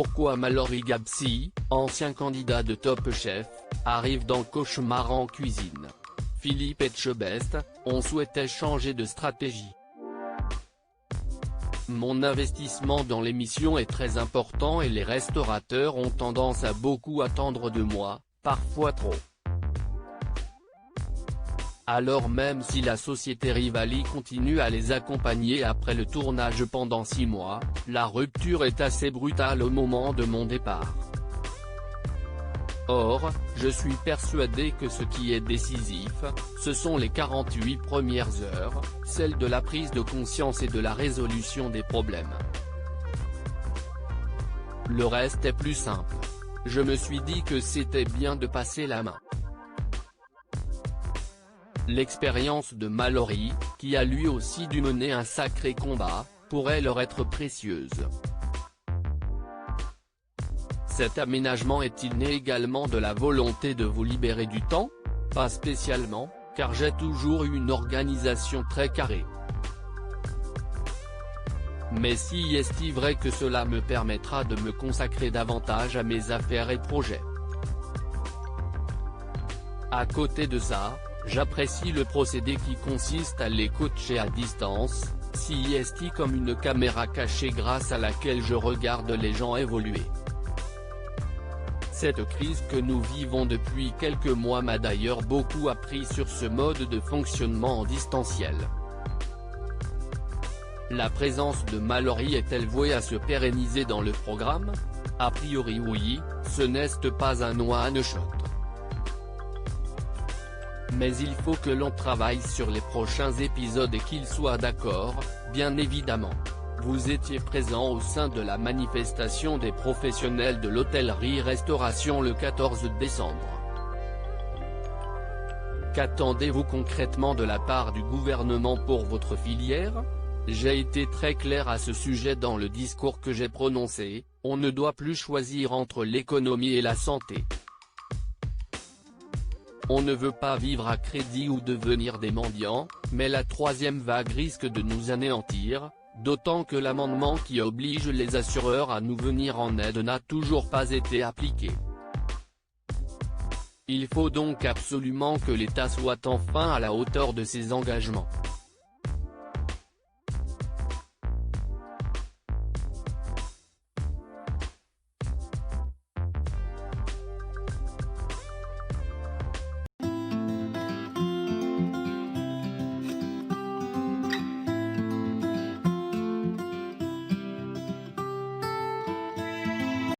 Pourquoi Mallory Gabsi, ancien candidat de Top Chef, arrive dans Cauchemar en cuisine? Philippe Etchebest, on souhaitait changer de stratégie. Mon investissement dans l'émission est très important et les restaurateurs ont tendance à beaucoup attendre de moi, parfois trop. Alors même si la société Rivali continue à les accompagner après le tournage pendant 6 mois, la rupture est assez brutale au moment de mon départ. Or, je suis persuadé que ce qui est décisif, ce sont les 48 premières heures, celles de la prise de conscience et de la résolution des problèmes. Le reste est plus simple. Je me suis dit que c'était bien de passer la main. L'expérience de Mallory, qui a lui aussi dû mener un sacré combat, pourrait leur être précieuse. Cet aménagement est-il né également de la volonté de vous libérer du temps? Pas spécialement, car j'ai toujours eu une organisation très carrée. Mais si est-il vrai que cela me permettra de me consacrer davantage à mes affaires et projets. À côté de ça, j'apprécie le procédé qui consiste à les coacher à distance, CIST comme une caméra cachée grâce à laquelle je regarde les gens évoluer. Cette crise que nous vivons depuis quelques mois m'a d'ailleurs beaucoup appris sur ce mode de fonctionnement en distanciel. La présence de Mallory est-elle vouée à se pérenniser dans le programme? A priori oui, ce n'est pas un one-shot. Mais il faut que l'on travaille sur les prochains épisodes et qu'ils soient d'accord, bien évidemment. Vous étiez présent au sein de la manifestation des professionnels de l'hôtellerie-restauration le 14 décembre. Qu'attendez-vous concrètement de la part du gouvernement pour votre filière? J'ai été très clair à ce sujet dans le discours que j'ai prononcé, on ne doit plus choisir entre l'économie et la santé. On ne veut pas vivre à crédit ou devenir des mendiants, mais la troisième vague risque de nous anéantir, d'autant que l'amendement qui oblige les assureurs à nous venir en aide n'a toujours pas été appliqué. Il faut donc absolument que l'État soit enfin à la hauteur de ses engagements.